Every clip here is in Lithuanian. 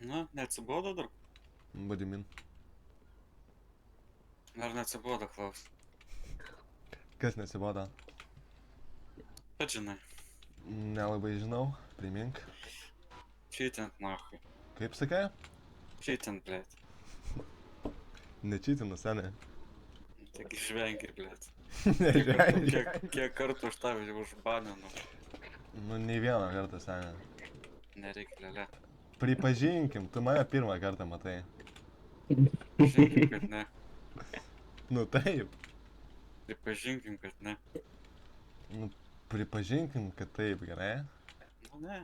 Na, neatsibodo dar? Vadimin. Ar neatsibodo, Klaus? Kas nesibodo? Bet žinai, Nelabai žinau, primink. čytent nahui. Kaip sakai? Čytent, blėt. Nečytinu, senė. Taigi žvengi, blėt. Nežinai. Kiek kartų už tavį užbaninu. Nu, nei vieną kartą, senė. Nereikia, lėlė. Pripažinkim, tu mane pirmą kartą matai. Pripažinkim, kad ne. Nu taip. Pripažinkim, kad ne. Nu, pripažinkim, kad taip, gerai. Nu ne.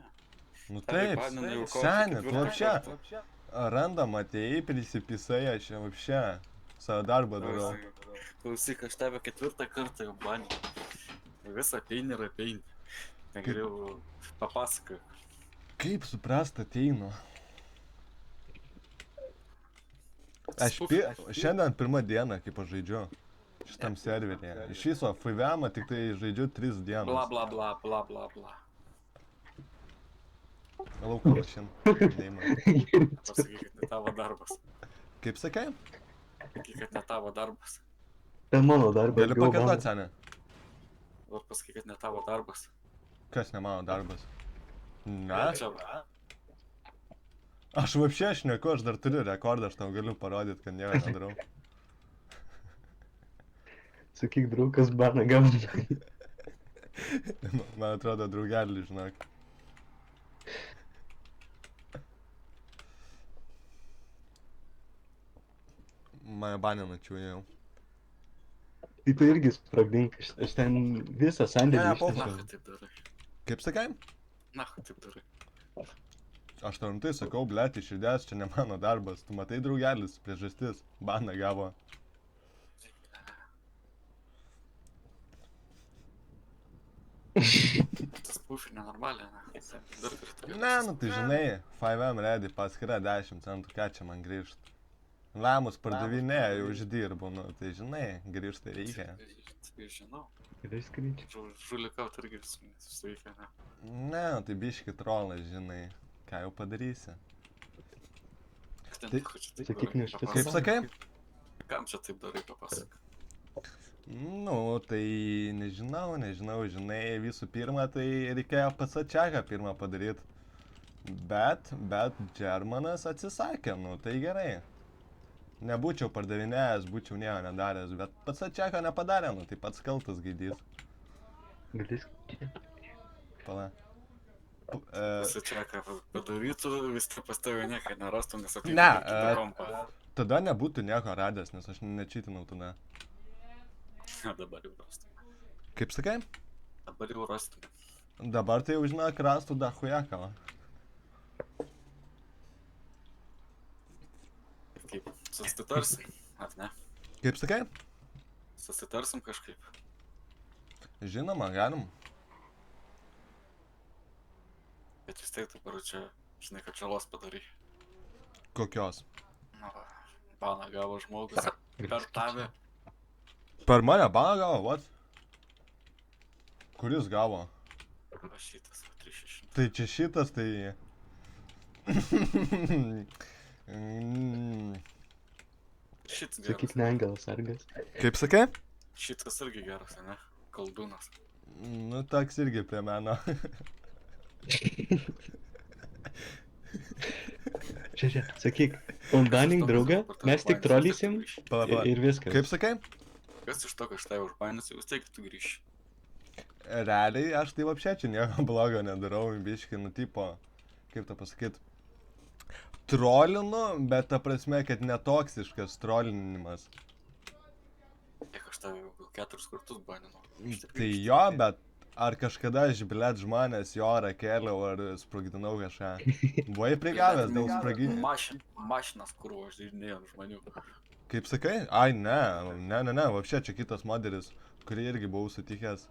Nu Tave taip, banina jau kokį senė, tu ketvirtą вообще. kartą. Randam atėjai, prisipisai, aš jau вообще savo darbą darau. Klausyk, aš tave ketvirtą kartą jau baninu. Visą peinį ir apeinį. Negeriau papasakau. Kaip suprast ateinu? Aš šiandien pirmą dieną, kaip aš žaidžiu šitam serveryje. Iš viso FVM tik tai žaidžiu 3 dienas. Bla bla bla bla bla bla. Laukas šiandien. Neįman. Pasakyk, kad ne tavo darbas. Kaip sakai? Pasakyk, kad ne tavo darbas. Tai mano darbas. Gali pakartot, senė? Dabar pasakyk, kad ne tavo darbas. Kas ne mano darbas? Na? Čia, Aš вообще šneku, aš dar turiu rekordą, aš tau galiu parodyti, kad nieko nedarau. Sakyk, draugas baną gauna. Man atrodo, draugelį, žinok. Mane banina čiūnėjau. Tai tu irgi sprogdink, aš ten visą sandėlį Ne, išnešiau. nahui taip darai. Kaip sakai? Nahui taip darai. Aš tau rimtai sakau, blėt, iš širdies, čia ne mano darbas. Tu matai, draugelis, priežastis. Baną gavo. Tas pušai nenormaliai, ne? Dar kartą. Ne, nu tai žinai, 5M ready, paskira 10 centų, ką čia man grįžt. Lemus pardavinėja, jau uždirbu, nu tai žinai, grįžtai reikia. Tai žinau. Gerai skrydžiu. Žulikaut irgi suveikia, ne? Ne, nu tai biški trolas, žinai, ką jau padarysi. Tai, Sakyk, ne šitas. Kaip sakai? Kam čia taip darai, papasak? Nu, tai nežinau, žinai, visų pirma, tai reikėjo pasačiaką pirmą padaryti. Bet Germanas atsisakė, nu tai gerai. Nebūčiau pardavinėjęs, būčiau nieko nedaręs, bet pasačiaką nepadarė, nu tai pats kaltas gaidys. Gali skrydžiu. Pala. Čia ką padarytų, vis tik pas tavę niekai nerastų, nes atvyko Ne, kitą kompą. Tada nebūtų nieko radęs, nes aš nečytinau tada. Dabar jau rastum. Kaip sakai? Dabar jau rastum. Dabar tai jau žinok, rastų dahujaką. Kaip, susitarsim, ar ne? Kaip sakai? Susitarsim kažkaip. Žinoma, galim. Bet vis tiek dabar čia, žinai, kad žalos padarai. Kokios? Na, va, baną gavo žmogus per tavę. Per mane baną gavo, what? Kuris gavo? Va šitas, va 3600. Tai čia šitas, tai... Šitas Sakyk, geras. ne angelas sargas. Kaip sakai? Šitas irgi geras, ne? Koldūnas. Nu, toks irgi prie meno. Čia, sakyk, unbanink draugą, mes tik trolysim Pala, pala. ir viskas. Kaip sakai? Kas iš to, kad aš tave užbainusiu, vis tiek tu grįši. Realiai, aš tai apšia čia nieko blogo nedarau, biškai, nu, tipo, kaip tą pasakyt, trolinu, bet ta prasme, kad netoksiškas trolinimas. Kiek aš tave jau gal 4 kartus baninau. Tai jo, bet ar kažkada aš, blėt, žmonės į orą kėliau ar sprogdinau kažką? Buvai prigavęs dėl sprogdinimo? Mašinas, kur važinėjau žmonių. Kaip sakai? Ai, ne, vapšia čia kitas modelis, kurį irgi buvau sutikęs.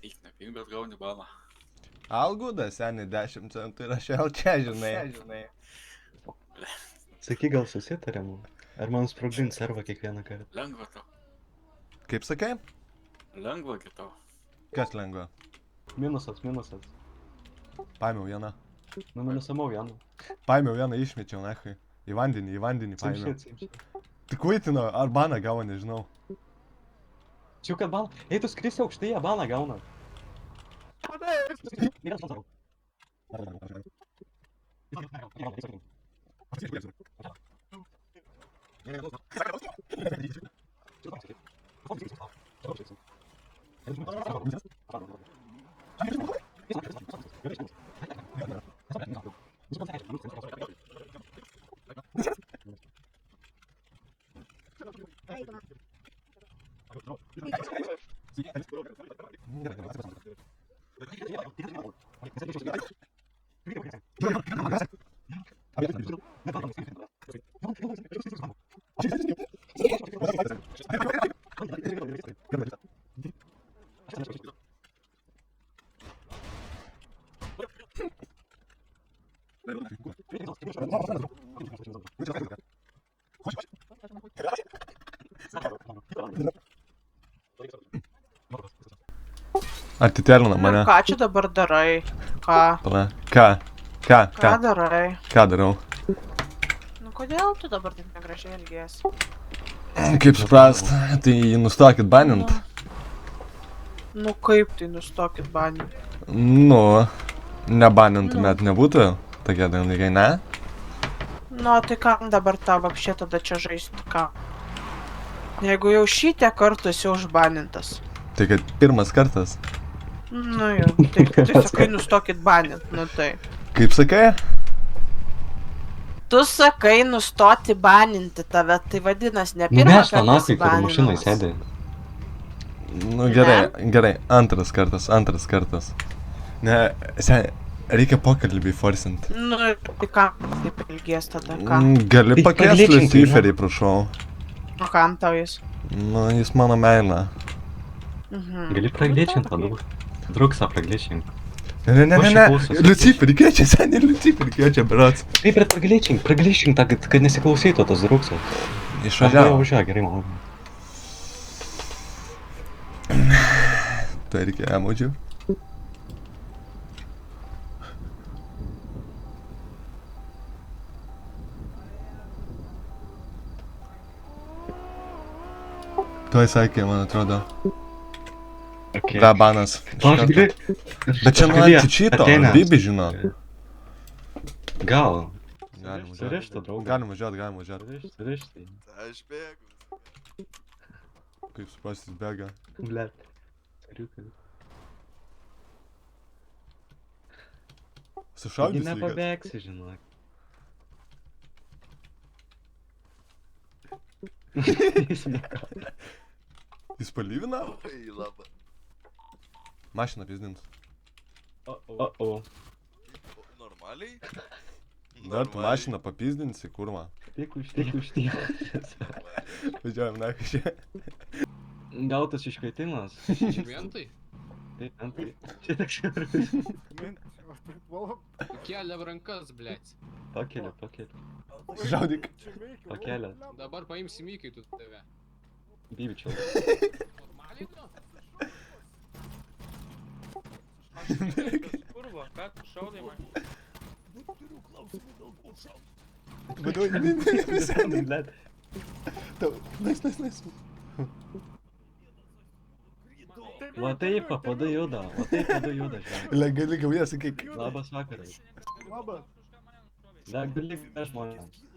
Eik, nepink, bet gauni baną. Alguda, seniai, 10 centų ir aš jau čia, žinai. Sakyk, gal susitarėm? Ar man sprogdint servą kiekvieną kartą? Lengva tau. Kaip sakai? Lengva gi tau. Kas lengva? Minusas. Paėmiau vieną. Numinusavau vieną. Paėmiau vieną, išmečiau, nahai. Į vandenį paėmiau. Simšit. Tik vaitino, ar baną gavo, nežinau. Čia kad baną. Ei, tu skrisi aukštai, jie baną gauna. Atiterlina mane. Ką čia dabar darai? Ką? Pala. Ką Darai? Ką darau? Nu kodėl tu dabar taip negražiai elgiesi? Kaip suprast, tai nustokit banint. Nu kaip tai nustokit banį? Nu, nebanintumėt nebūtų tokie dalykai, ne? Nu tai kam dabar tau apšė tada čia žaisti ką? Jeigu jau šitą kartą esi užbanintas. Tai kad pirmas kartas. Nu jau, tai sakai nustokit banint, nu tai. Kaip sakai? Tu sakai nustoti baninti tave, tai vadinasi ne Nu pirmą neš tą kartą esi nakai, kur mašinai baninamas. sėdė. Nu gerai, antras kartas. Ne, reikia pokalbį forsinti. Nu tai ką, taip ilgies tada, ką? Gali Tai pakviesti paglitchinti, Luciferį, prašau. O kam tau jis? Nu, jis mano meilė. Mhm. Gali praglėčint tą drugsą praglėčint. Ne, Aš čia klausos. Luciferį kviečia, seniai Luciferį kviečia, berats. Taip, bet praglėčink tą, kad nesiklausytų tas drugsas. Išvažiavo. Važiavo, gerai, manau. Tai reikia emodžių. Tuoj sakė, man atrodo. Okay. Vebanas. Aš gali... Bet čia nuo antičito, Bibi žino. Gal. Galim Surišti, važiuot. draugai. Galim važiuot. Surišti. Aš bėgu. Kaip suprasti, jis bėga. Blet. Sariukai. Taigi Sušaudys lygas. nepabėgsi, žinok. Jis nieko. Jis palyvina? Oi, laba. Mašiną pizdins. O. Normaliai? Dar tu mašiną papizdinsi, kurva. Tik už tiek. Važiuojam, na, kažkai. Gautas iškvietimas. Mentai? Taip, antai. Čia tik šiurus. Kelia rankas, blėt. Pakeliu. Žaudyk. Pakelia. Dabar paimsim įkaitų tave. Bybičiau. Normaliai tu? Kurva, ką tu šaudai man? Vadovai, Blet. Nice. Va taip, pada juda, žinai. Legali gauja, sakyk. Labas vakaras. Gali aš man.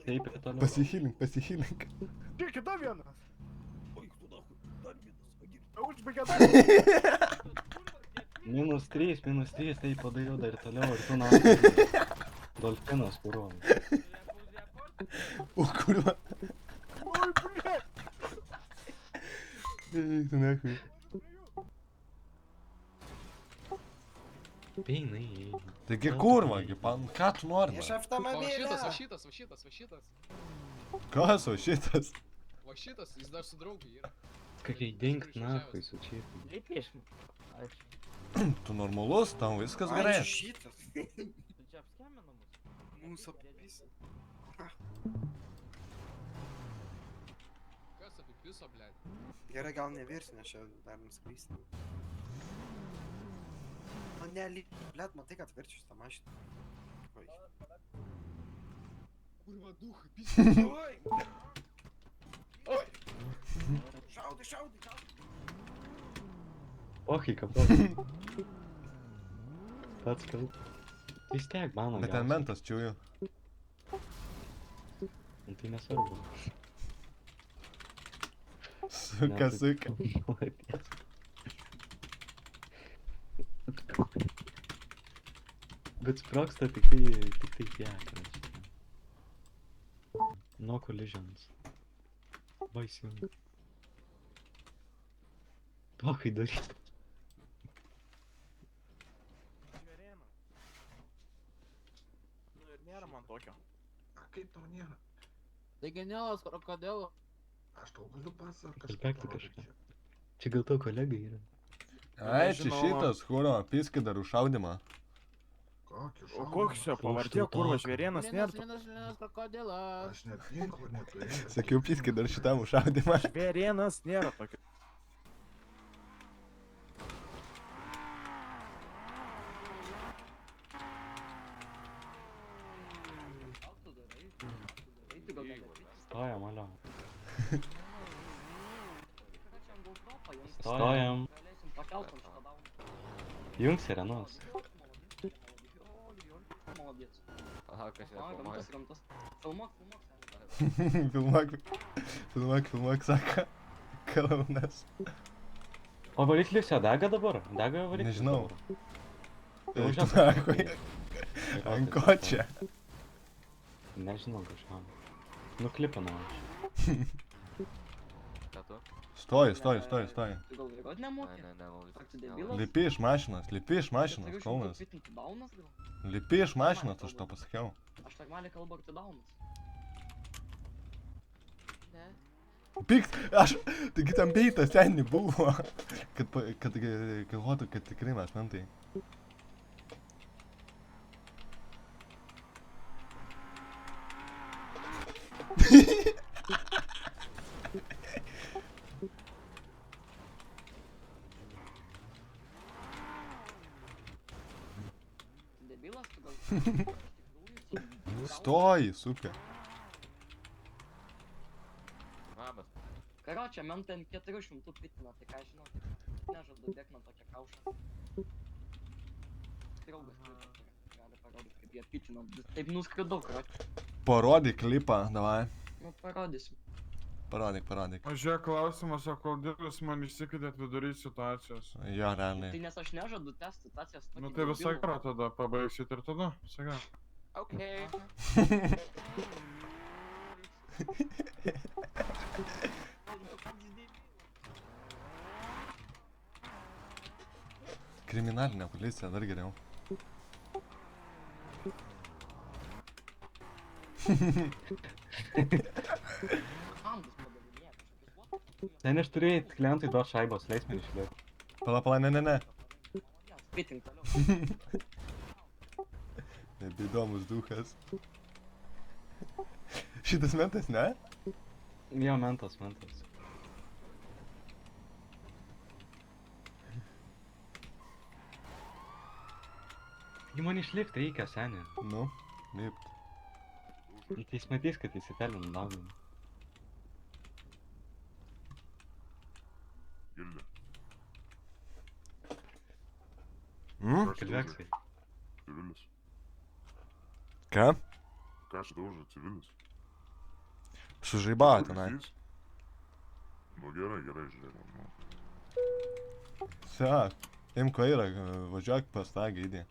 Taip ir toliau. Pasihilink. Тільки дай вена. Ой, хто нахуй? Дай вена. Užbaigia -3, tai pada juda ir toliau, ir tu nahai. Dolfinas, kurva. O, kurva. Ой, блядь. Eik tu nahui. Peinai. Taigi kurva, ką tu nori? Iš man? automobilio. Va šitas. Kas, o šitas? Va šitas, jis dar su draugu yra. Kai dingt nahai su čia. Tu normalus, tau viskas gerai. Šitas. Mūsų apipys. Kas apipiso, blėt? Gerai, gal nevirsi, nes čia dar nuskrysti. Manelį, blėt, matai, kad verčius tą mašiną. Oi. Kurva, duha, pizda. Oi! Šaudai, šaudai, šaudai! Ohai, kapot. Pats kalb. Vis tiek, mano. Bet ten mentas čiūju. Tai nesvarbu. Suka, suka. Bet sprogsta tik tai tiek. No collisions. Baisiai. Ohai, daryt. Žvėrėnas. Nu ir nėra man tokio. A kaip tau nėra? Tai genialas krokodilas. Aš tau galiu pasakoti, Kalbėk tu kažką. Čia gal tau kolega yra. Ai, čia Nežinau. šitas, huro, piski dar užšaudimą. Kokį O koks čia pavardė, kurva žvėrėnas nėra? Vienas krokodilas. Aš net ginklo neturėjau. Sakiau, piski dar šitam užšaudimą. Žvėrėnas nėra tokio. Stojam, alio. Stojam. Jungs sirenos. Aha, kas yra filmuoja. Filmuok, sako. Kalaunas. O variklis jo dega dabar? Dega variklis? Nežinau. Tai važiuok. Nakui. Ant ko čia? Nežinau kažką. Nuklipinau aš. Ką tu? Stoji. Ne, Lipi iš mašinos, kaunas. Lipi iš mašinos, aš to pasakiau. Aš normaliai kalbu, ar tu daunas. Ne. Pykt, aš, taigi tam beitas ten buvo, kad galvotų, kad tikrai mes mentai. Debilas, tu gal... Stoji, suka. Labas. Karočią, man ten 400 pitina, tai ką žinau, nežadu bėgt man tokią kaušą. Draugas gali parodyti, kaip jie pitina, taip nuskridau, karočią. Parodyk klipą, davai. Nu, parodysiu. Parodyk. O žiūrėk, klausimas, o kodėl jūs man išsikvietėt vidury situacijos? Jo, realiai. Tai nes aš nežadu tęsti situacijos. Nu tai visą karą tada pabaigsit ir tada, visą karą. Okay. Kriminalinė policija, dar geriau. Ten aš turiu eit klientui duot šaibos, leis man išlėti. Pala, ne. Pitink toliau. Nebeįdomus duchas. Šitas mentas, ne? Jo, mentas. Gi man išlipt reikia, seniai. Nu, lipt. Tai jis matys, kad įsipelinu daugumą. Gildi. Kalbėksai. Civilis. Ką? Ką čia daužo, civilis? Sužaibavo tenai. Nu gerai, žiūrėk. Sek, imk vairą, važiuok pas tą gaidį.